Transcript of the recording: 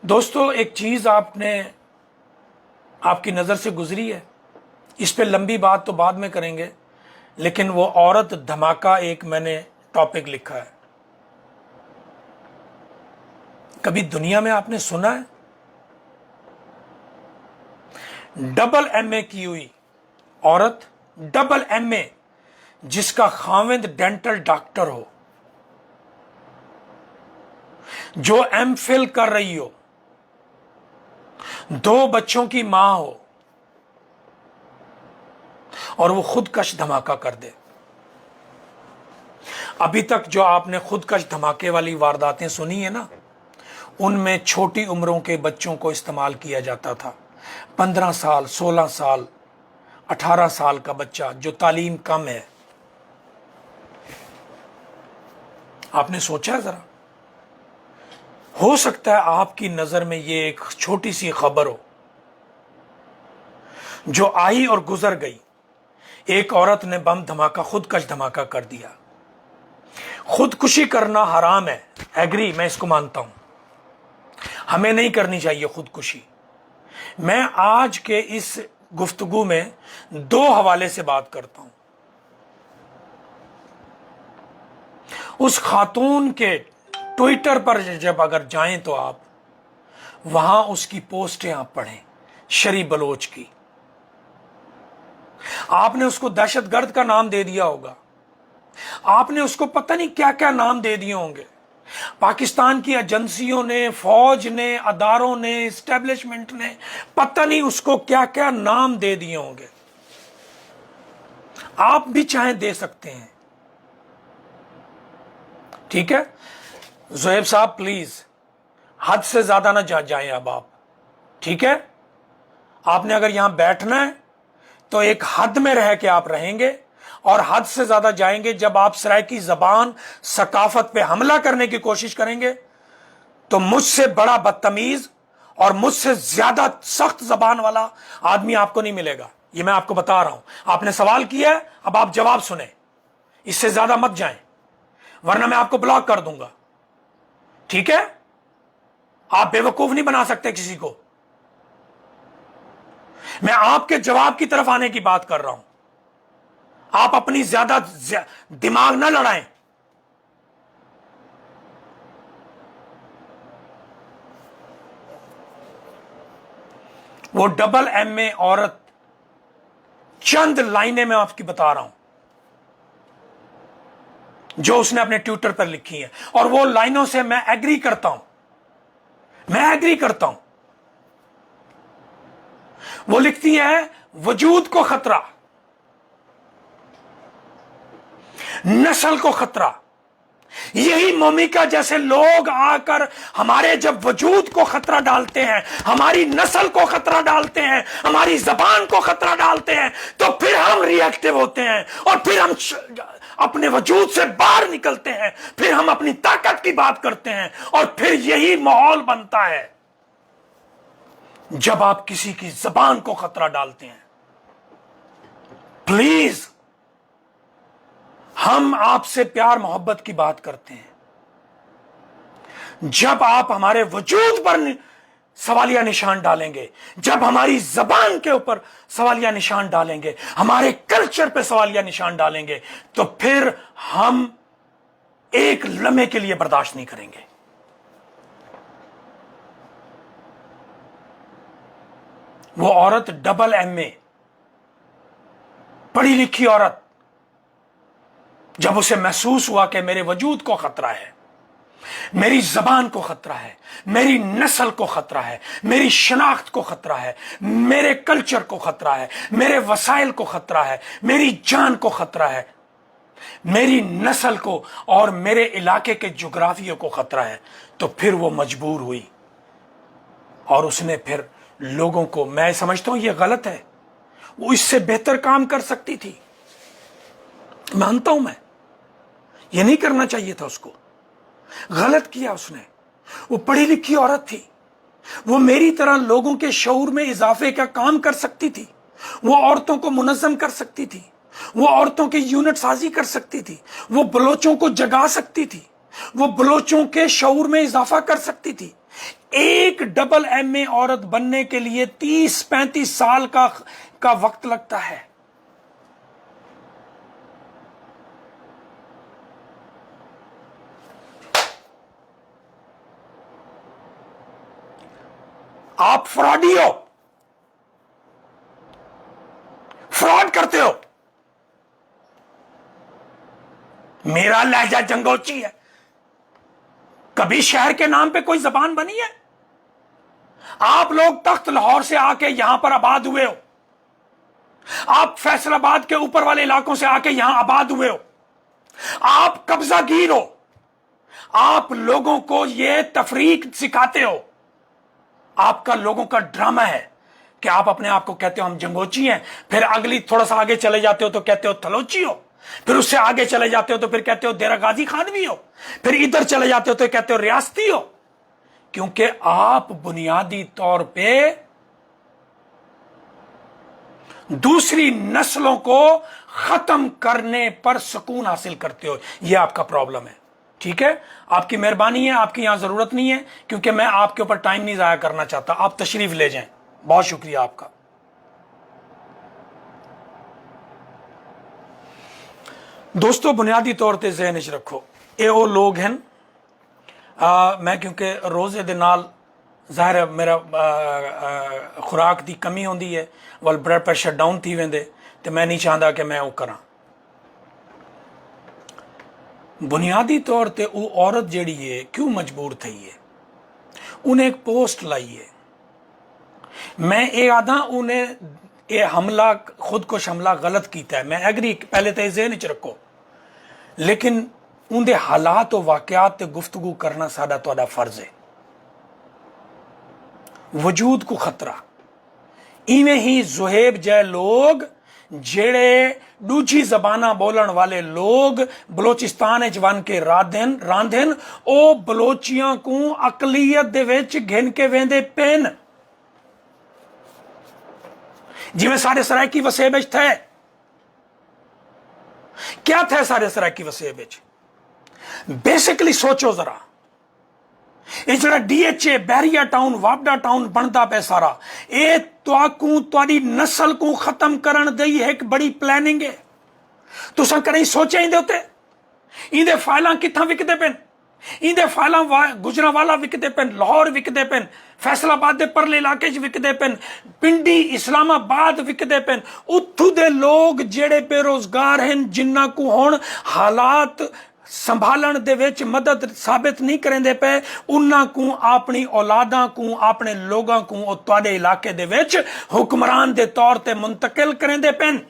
दोस्तों एक चीज आपकी नजर से गुजरी है, इस पे लंबी बात तो बाद में करेंगे, लेकिन वो औरत धमाका एक मैंने टॉपिक लिखा है। कभी दुनिया में आपने सुना है डबल एमए की हुई औरत, डबल एमए जिसका खाविंद डेंटल डॉक्टर हो, जो एमफिल कर रही हो, 2 बच्चों की मां हो, और वो खुदकश धमाका कर दे। अभी तक जो आपने खुदकश धमाके वाली वारदातें सुनी है ना, उनमें छोटी उम्रों के बच्चों को इस्तेमाल किया जाता था। 15 साल, 16 साल, 18 साल का बच्चा जो तालीम कम है। आपने सोचा है जरा? हो सकता है आपकी नजर में ये एक छोटी सी खबर हो जो आई और गुजर गई। एक औरत ने बम धमाका, खुदकश धमाका कर दिया। खुदकुशी करना हराम है, एग्री, मैं इसको मानता हूं। हमें नहीं करनी चाहिए खुदकुशी। मैं आज के इस गुफ्तगू में 2 हवाले से बात करता हूं। उस खातून के ट्विटर पर जब अगर जाएं तो आप वहां उसकी पोस्टें आप पढ़ें, शरी बलोच की। आपने उसको दहशतगर्द का नाम दे दिया होगा, आपने उसको पता नहीं क्या क्या नाम दे दिए होंगे। पाकिस्तान की एजेंसियों ने, फौज ने, अदारों ने, एस्टेब्लिशमेंट ने पता नहीं उसको क्या क्या नाम दे दिए होंगे। आप भी चाहें दे सकते हैं, ठीक है? ज़ुहैब साहब प्लीज हद से ज्यादा ना जाएं अब आप, ठीक है? आपने अगर यहां बैठना है तो एक हद में रह के आप रहेंगे, और हद से ज्यादा जाएंगे जब आप सराइकी जबान, सकाफत पे हमला करने की कोशिश करेंगे तो मुझसे बड़ा बदतमीज और मुझसे ज्यादा सख्त जबान वाला आदमी आपको नहीं मिलेगा। ये मैं आपको बता रहा हूं। आपने सवाल किया है, अब आप जवाब सुने, इससे ज्यादा मत जाएं वरना मैं आपको ब्लॉक कर दूंगा, ठीक है? आप बेवकूफ नहीं बना सकते किसी को। मैं आपके जवाब की तरफ आने की बात कर रहा हूं। आप अपनी ज्यादा दिमाग ना लड़ाएं। वो डबल एमए औरत, चंद लाइनें मैं आपकी बता रहा हूं जो उसने अपने ट्विटर पर लिखी हैं, और वो लाइनों से मैं एग्री करता हूं। वो लिखती है, वजूद को खतरा, नस्ल को खतरा। यही मोमिका जैसे लोग आकर हमारे जब वजूद को खतरा डालते हैं, हमारी नस्ल को खतरा डालते हैं, हमारी जबान को खतरा डालते हैं, तो फिर हम रिएक्टिव होते हैं और फिर हम अपने वजूद से बाहर निकलते हैं, फिर हम अपनी ताकत की बात करते हैं, और फिर यही माहौल बनता है जब आप किसी की जबान को खतरा डालते हैं। प्लीज, हम आपसे प्यार मोहब्बत की बात करते हैं। जब आप हमारे वजूद पर सवालिया निशान डालेंगे, जब हमारी जबान के ऊपर सवालिया निशान डालेंगे, हमारे कल्चर पे सवालिया निशान डालेंगे, तो फिर हम एक लम्हे के लिए बर्दाश्त नहीं करेंगे। वो औरत डबल एमए, पढ़ी लिखी औरत, जब उसे महसूस हुआ कि मेरे वजूद को खतरा है, मेरी जबान को खतरा है, मेरी नस्ल को खतरा है, मेरी शनाख्त को खतरा है, मेरे कल्चर को खतरा है, मेरे वसाइल को खतरा है, मेरी जान को खतरा है, मेरी नस्ल को और मेरे इलाके के जोग्राफिया को खतरा है, तो फिर वो मजबूर हुई और उसने फिर लोगों को, मैं समझता हूं ये गलत है, वो इससे बेहतर काम कर सकती थी, मानता हूं मैं, ये नहीं करना चाहिए था उसको, गलत किया उसने। वो पढ़ी लिखी औरत थी, वो मेरी तरह लोगों के शऊर में इजाफे का काम कर सकती थी, वो औरतों को मुनज़्ज़म कर सकती थी, वो औरतों की यूनिट साजी कर सकती थी, वो बलोचों को जगा सकती थी, वो बलोचों के शऊर में इजाफा कर सकती थी। एक एक डबल MA औरत बनने के लिए 30-35 साल का वक्त लगता है। आप फ्रॉडी हो, फ्रॉड करते हो। मेरा लहजा जंगोची है। कभी शहर के नाम पे कोई जबान बनी है? आप लोग तख्त लाहौर से आके यहां पर आबाद हुए हो, आप फैसलाबाद के ऊपर वाले इलाकों से आके यहां आबाद हुए हो, आप कब्जागीर हो, आप लोगों को ये तफरीक सिखाते हो। आपका लोगों का ड्रामा है कि आप अपने आप को कहते हो हम जंगोची हैं, फिर अगली थोड़ा सा आगे चले जाते हो तो कहते हो थलोची हो, फिर उससे आगे चले जाते हो तो फिर कहते हो देरा गाजी खानवी हो, फिर इधर चले जाते हो तो कहते हो रियासती हो। क्योंकि आप बुनियादी तौर पे दूसरी नस्लों को खत्म करने पर सुकून हासिल करते हो। यह आपका प्रॉब्लम है। ठीक है, आपकी मेहरबानी है, आपकी यहां जरूरत नहीं है, क्योंकि मैं आपके ऊपर टाइम नहीं जाया करना चाहता। आप तशरीफ ले जाएं। बहुत शुक्रिया आपका। दोस्तों, बुनियादी तौर पर ज़हन च रखो, ये वो लोग हैं, मैं क्योंकि रोज़े दे नाल ज़ाहिर है मेरा खुराक की कमी होती है, वाल ब्लड प्रेशर डाउन थी वेंदे, तो मैं नहीं चाहता कि मैं वो करा। बुनियादी तौर पर वो औरत जड़ी है क्यों मजबूर थी है? उन्हें एक पोस्ट लाई है, मैं ये आदा उन्हें ये हमला खुदकुश हमला गलत किया है, मैं एग्री, पहले तो ज़हन च रखो, लेकिन उनके हालात और वाकयात ते गुफ्तगू करना साडा तुहाडा फर्ज है। वजूद को खतरा, इवें ही जुहेब जै लोग जेड़े दूजी जबाना बोलन वाले लोग बलोचिस्तान वन के रांधन ओ बलोचियां को अकलीयत दे विच घिन के वेंदे पेन, जिवें सारे सरायकी वसेब विच थे। क्या थे सारे सरायकी वसेब विच? बेसिकली सोचो जरा, ये जरा DHA बैरिया टाउन वापडा टाउन बनता पे सारा, ये तुहाडी नस्ल को खत्म करन दी एक बड़ी प्लानिंग है। तुसां कदें सोचा इंदे उत्ते? इंदे फाइलां कित्थां विकदे पेन? इंदे फाइलां गुजरांवाला विकदे पेन, लाहौर विकदे पेन, फैसलाबाद दे परले इलाके च विकदे पेन, पिंडी इस्लामाबाद विकदे पेन। उत्थू दे लोग जेड़े बेरोजगार हैं, जिन्ना को हुण हालात संभालन दे विच मदद साबित नहीं करेंदे पे, उन्हां को अपनी औलादां को अपने लोगों को तुहाडे इलाके दे विच हुक्मरान दे तौर ते मुंतकिल करेंदे पेन।